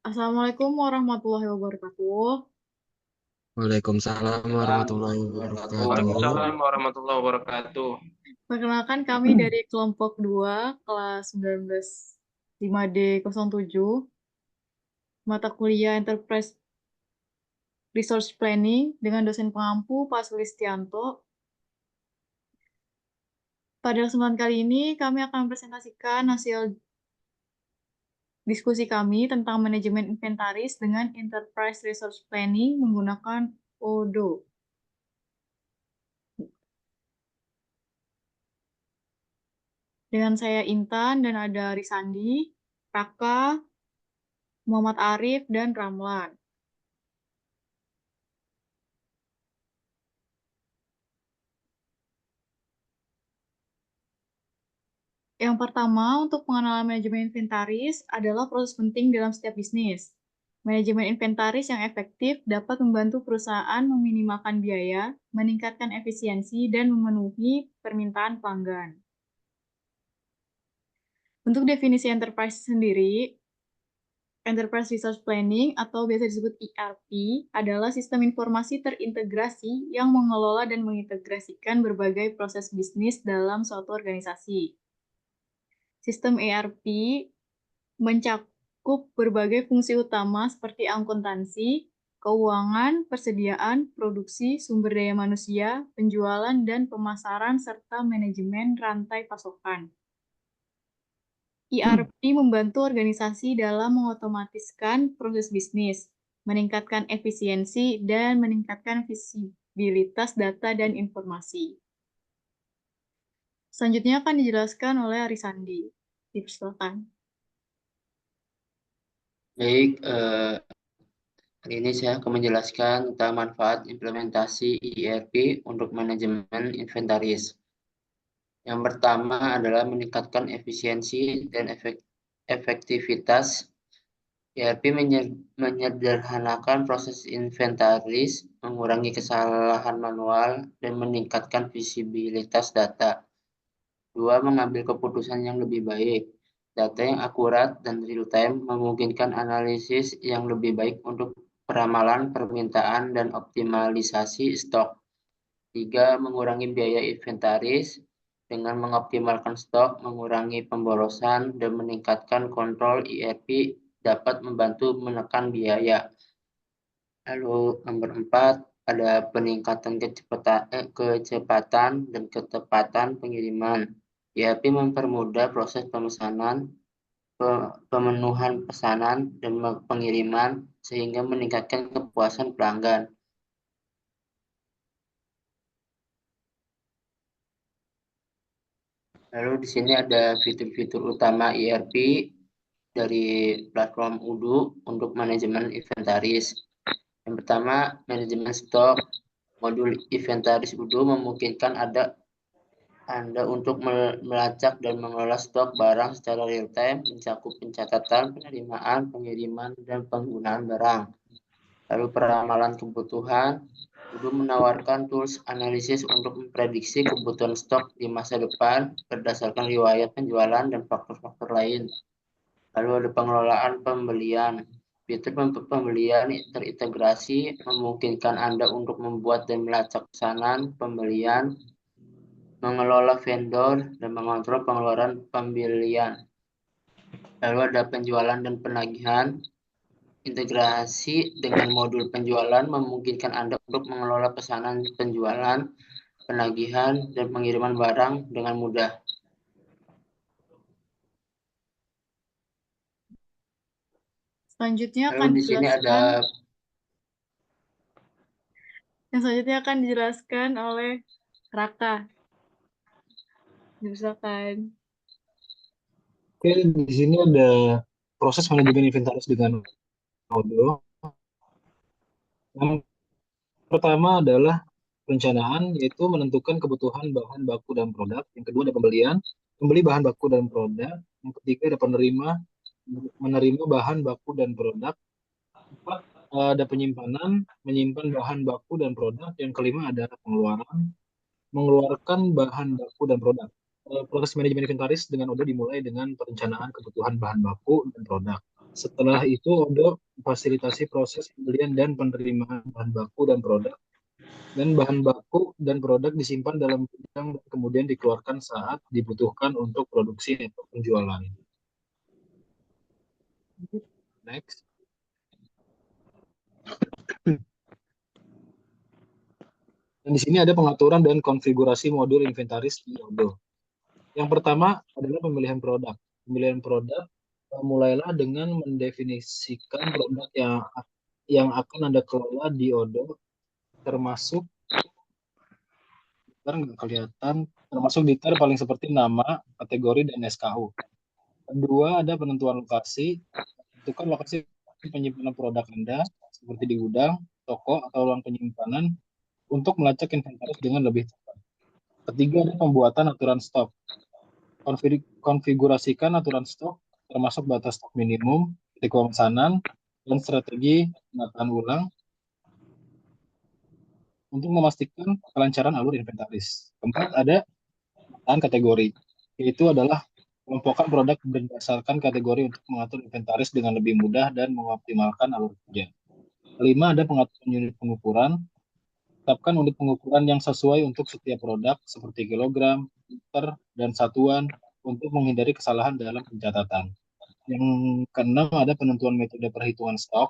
Assalamualaikum warahmatullahi wabarakatuh. Waalaikumsalam warahmatullahi wabarakatuh. Waalaikumsalam warahmatullahi wabarakatuh. Perkenalkan kami dari kelompok 2 kelas 19 5D07 mata kuliah Enterprise Resource Planning dengan dosen pengampu Pak Sulistianto. Pada kesempatan kali ini kami akan presentasikan hasil diskusi kami tentang manajemen inventaris dengan Enterprise Resource Planning menggunakan ODO. Dengan saya Intan dan ada Risandi, Raka, Muhammad Arif, dan Ramlan. Yang pertama, untuk pengenalan manajemen inventaris adalah proses penting dalam setiap bisnis. Manajemen inventaris yang efektif dapat membantu perusahaan meminimalkan biaya, meningkatkan efisiensi, dan memenuhi permintaan pelanggan. Untuk definisi enterprise sendiri, Enterprise Resource Planning atau biasa disebut ERP adalah sistem informasi terintegrasi yang mengelola dan mengintegrasikan berbagai proses bisnis dalam suatu organisasi. Sistem ERP mencakup berbagai fungsi utama seperti akuntansi, keuangan, persediaan, produksi, sumber daya manusia, penjualan, dan pemasaran, serta manajemen rantai pasokan. ERP membantu organisasi dalam mengotomatiskan proses bisnis, meningkatkan efisiensi, dan meningkatkan visibilitas data dan informasi. Selanjutnya akan dijelaskan oleh Arisandi. Dipersilakan. Baik, hari ini saya akan menjelaskan tentang manfaat implementasi ERP untuk manajemen inventaris. Yang pertama adalah meningkatkan efisiensi dan efektivitas. ERP menyederhanakan proses inventaris, mengurangi kesalahan manual, dan meningkatkan visibilitas data. Dua, mengambil keputusan yang lebih baik. Data yang akurat dan real-time memungkinkan analisis yang lebih baik untuk peramalan permintaan dan optimalisasi stok. Tiga, mengurangi biaya inventaris dengan mengoptimalkan stok, mengurangi pemborosan, dan meningkatkan kontrol ERP dapat membantu menekan biaya. Lalu nomor 4, ada peningkatan kecepatan dan ketepatan pengiriman. ERP mempermudah proses pemesanan, pemenuhan pesanan, dan pengiriman sehingga meningkatkan kepuasan pelanggan. Lalu di sini ada fitur-fitur utama ERP dari platform Udo untuk manajemen inventaris. Yang pertama, manajemen stok. Modul inventaris Udo memungkinkan Anda untuk melacak dan mengelola stok barang secara real-time, mencakup pencatatan, penerimaan, pengiriman, dan penggunaan barang. Lalu peramalan kebutuhan, Udo menawarkan tools analisis untuk memprediksi kebutuhan stok di masa depan berdasarkan riwayat penjualan dan faktor-faktor lain. Lalu ada pengelolaan pembelian. Fitur pembelian terintegrasi memungkinkan Anda untuk membuat dan melacak pesanan pembelian, mengelola vendor, dan mengontrol pengeluaran pembelian. Lalu ada penjualan dan penagihan. Integrasi dengan modul penjualan memungkinkan Anda untuk mengelola pesanan penjualan, penagihan, dan pengiriman barang dengan mudah. Selanjutnya Lalu akan di sini ada dijelaskan oleh Raka. Silakan. Oke, di sini ada proses manajemen inventaris dengan Odoo. Yang pertama adalah perencanaan, yaitu menentukan kebutuhan bahan baku dan produk. Yang kedua ada pembelian, membeli bahan baku dan produk. Yang ketiga ada menerima bahan baku dan produk. Empat, ada penyimpanan, menyimpan bahan baku dan produk. Yang kelima ada pengeluaran, mengeluarkan bahan baku dan produk. Proses manajemen inventaris dengan Odoo dimulai dengan perencanaan kebutuhan bahan baku dan produk. Setelah itu Odo fasilitasi proses pembelian dan penerimaan bahan baku dan produk, dan bahan baku dan produk disimpan dalam gudang dan kemudian dikeluarkan saat dibutuhkan untuk produksi atau penjualan. Next. Dan di sini ada pengaturan dan konfigurasi modul inventaris di Odo. Yang pertama adalah pemilihan produk. Pemilihan produk mulailah dengan mendefinisikan produk yang akan Anda kelola di Odo, termasuk nggak kelihatan, termasuk detail paling seperti nama, kategori, dan SKU. Kedua, ada penentuan lokasi. Tentukan lokasi penyimpanan produk Anda, seperti di gudang, toko, atau ruang penyimpanan, untuk melacak inventaris dengan lebih tepat. Ketiga, ada pembuatan aturan stok. Konfigurasikan aturan stok, termasuk batas stok minimum, titik pemesanan, dan strategi penataan ulang untuk memastikan kelancaran alur inventaris. Keempat, ada penataan kategori, yaitu adalah kelompokan produk berdasarkan kategori untuk mengatur inventaris dengan lebih mudah dan mengoptimalkan alur kerja. Kelima, ada pengaturan unit pengukuran. Tetapkan unit pengukuran yang sesuai untuk setiap produk, seperti kilogram, liter, dan satuan, untuk menghindari kesalahan dalam pencatatan. Yang keenam, ada penentuan metode perhitungan stok.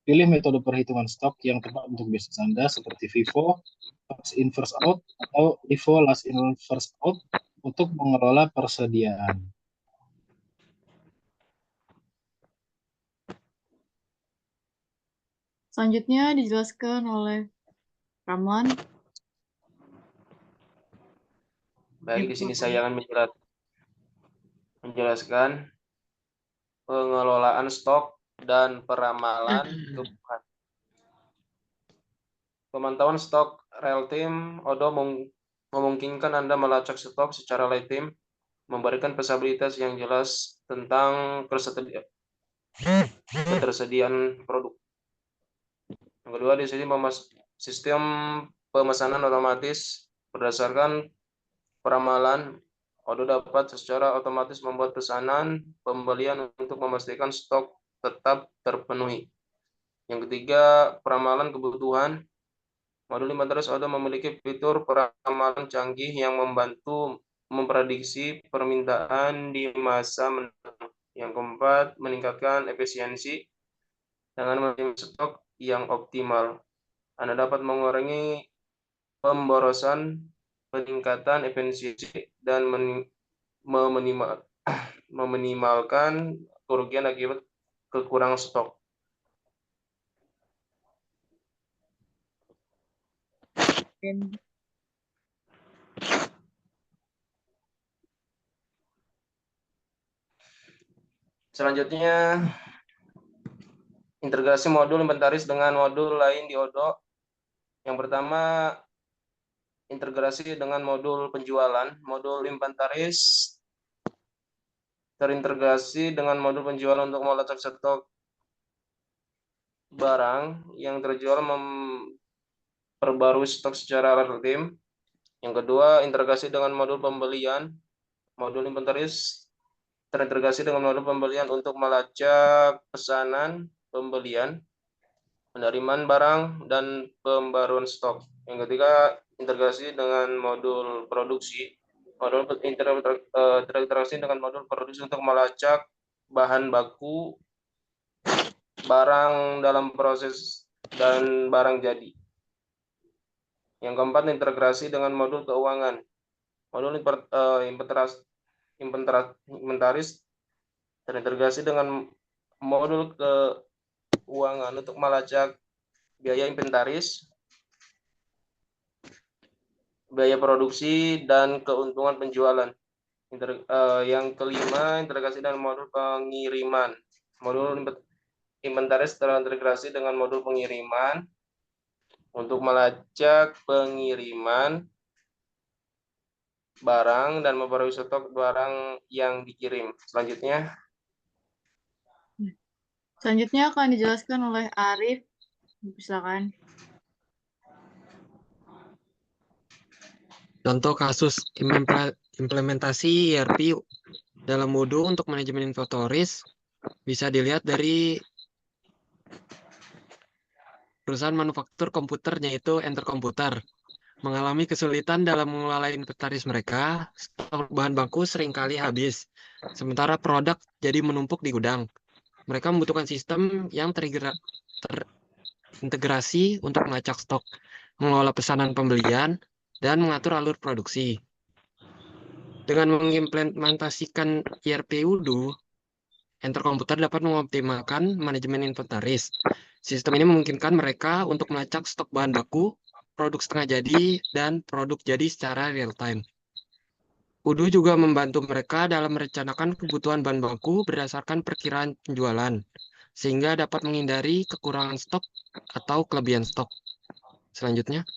Pilih metode perhitungan stok yang tepat untuk bisnis Anda, seperti FIFO, first in first out, atau LIFO, last in first out, untuk mengelola persediaan. Selanjutnya dijelaskan oleh Ramlan. Baik, di sini saya akan menjelaskan pengelolaan stok dan peramalan kebutuhan. Pemantauan stok real time Odo memungkinkan Anda melacak stok secara real time, memberikan visibilitas yang jelas tentang ketersediaan produk. Yang kedua, di sini sistem pemesanan otomatis berdasarkan peramalan. Odo dapat secara otomatis membuat pesanan pembelian untuk memastikan stok tetap terpenuhi. Yang ketiga, peramalan kebutuhan. Modul inventaris Odo memiliki fitur peramalan canggih yang membantu memprediksi permintaan di masa mendatang. Yang keempat, meningkatkan efisiensi dengan manajemen stok yang optimal. Anda dapat mengurangi pemborosan, peningkatan efisiensi, dan meminimalkan kerugian akibat kekurangan stok. Selanjutnya, integrasi modul inventaris dengan modul lain di Odo. Yang pertama, integrasi dengan modul penjualan. Modul inventaris terintegrasi dengan modul penjualan untuk melacak stok barang yang terjual, memperbarui stok secara real time. Yang kedua, integrasi dengan modul pembelian. Modul inventaris terintegrasi dengan modul pembelian untuk melacak pesanan pembelian, penerimaan barang, dan pembaruan stok. Yang ketiga, integrasi dengan modul produksi. Modul terintegrasi dengan modul produksi untuk melacak bahan baku, barang dalam proses, dan barang jadi. Yang keempat, integrasi dengan modul keuangan. Modul inventaris terintegrasi dengan modul keuangan untuk melacak biaya inventaris, biaya produksi, dan keuntungan penjualan. Yang kelima, integrasi dengan modul pengiriman. Modul inventaris terintegrasi dengan modul pengiriman untuk melacak pengiriman barang dan memperbarui stok barang yang dikirim. Selanjutnya akan dijelaskan oleh Arif. Silakan. Contoh kasus implementasi ERP Dalam Odoo untuk manajemen inventories bisa dilihat dari perusahaan manufaktur komputer yaitu Enter Computer. Mengalami kesulitan dalam mengelola inventaris mereka, stok bahan baku seringkali habis, sementara produk jadi menumpuk di gudang. Mereka membutuhkan sistem yang terintegrasi untuk melacak stok, mengelola pesanan pembelian, dan mengatur alur produksi. Dengan mengimplementasikan ERP Odoo, Enter Computer dapat mengoptimalkan manajemen inventaris. Sistem ini memungkinkan mereka untuk melacak stok bahan baku, produk setengah jadi, dan produk jadi secara real-time. Odoo juga membantu mereka dalam merencanakan kebutuhan bahan baku berdasarkan perkiraan penjualan, sehingga dapat menghindari kekurangan stok atau kelebihan stok. Selanjutnya,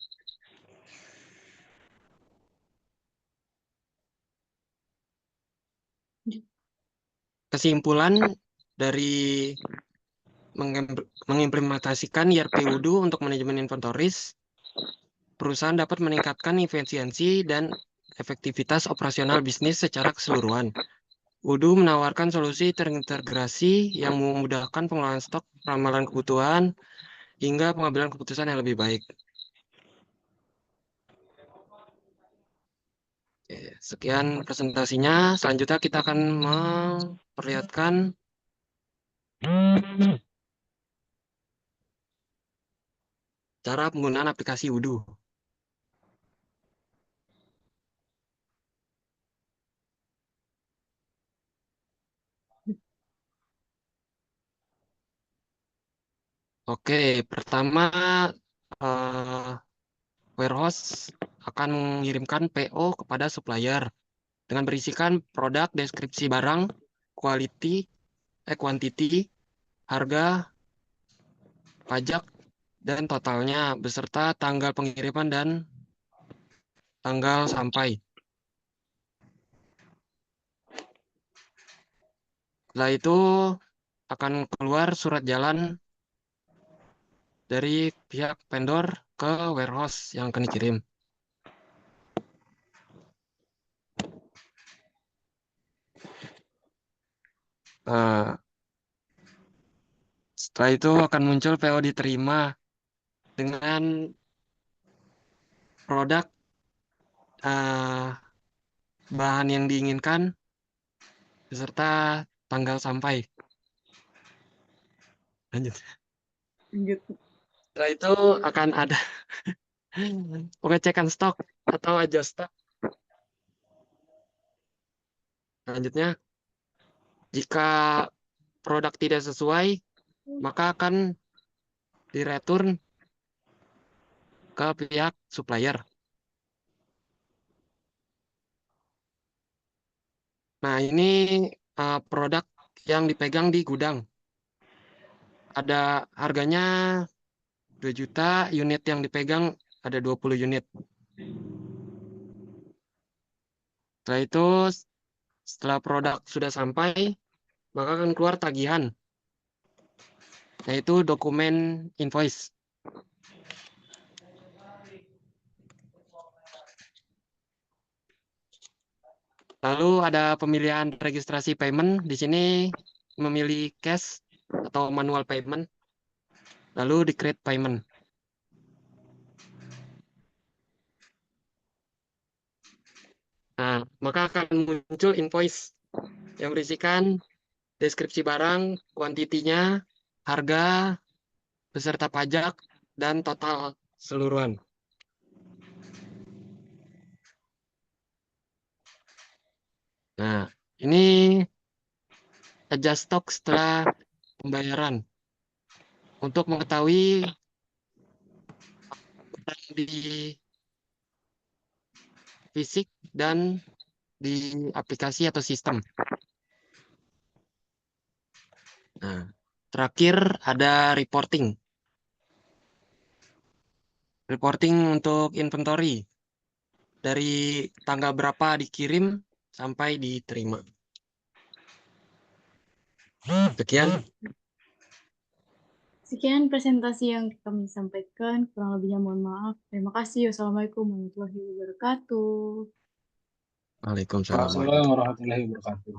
kesimpulan dari mengimplementasikan ERP Odoo untuk manajemen inventories, perusahaan dapat meningkatkan efisiensi dan efektivitas operasional bisnis secara keseluruhan. Odoo menawarkan solusi terintegrasi yang memudahkan pengelolaan stok, ramalan kebutuhan, hingga pengambilan keputusan yang lebih baik. Oke, sekian presentasinya. Selanjutnya kita akan memperlihatkan cara penggunaan aplikasi Odoo. Oke, pertama warehouse akan mengirimkan PO kepada supplier dengan berisikan produk, deskripsi barang, quantity, harga, pajak, dan totalnya beserta tanggal pengiriman dan tanggal sampai. Setelah itu akan keluar surat jalan dari pihak vendor ke warehouse yang akan dikirim. Setelah itu akan muncul PO diterima dengan produk bahan yang diinginkan beserta tanggal sampai. Lanjut. Setelah itu akan ada pengecekan stok atau adjust stok. Selanjutnya, jika produk tidak sesuai, maka akan direturn ke pihak supplier. Nah, ini produk yang dipegang di gudang. Ada harganya 2 juta, unit yang dipegang ada 20 unit. Setelah itu, setelah produk sudah sampai, maka akan keluar tagihan, yaitu dokumen invoice. Lalu ada pemilihan registrasi payment. Di sini memilih cash atau manual payment. Lalu di create payment. Nah, maka akan muncul invoice yang berisikan deskripsi barang, kuantitinya, harga, beserta pajak, dan total seluruhan. Nah, ini adjust stock setelah pembayaran. Untuk mengetahui di fisik dan di aplikasi atau sistem. Nah, terakhir ada reporting. Reporting untuk inventory. Dari tanggal berapa dikirim sampai diterima. Sekian presentasi yang kami sampaikan. Kurang lebihnya mohon maaf. Terima kasih. Wassalamualaikum warahmatullahi wabarakatuh. Waalaikumsalam. Assalamualaikum warahmatullahi wabarakatuh.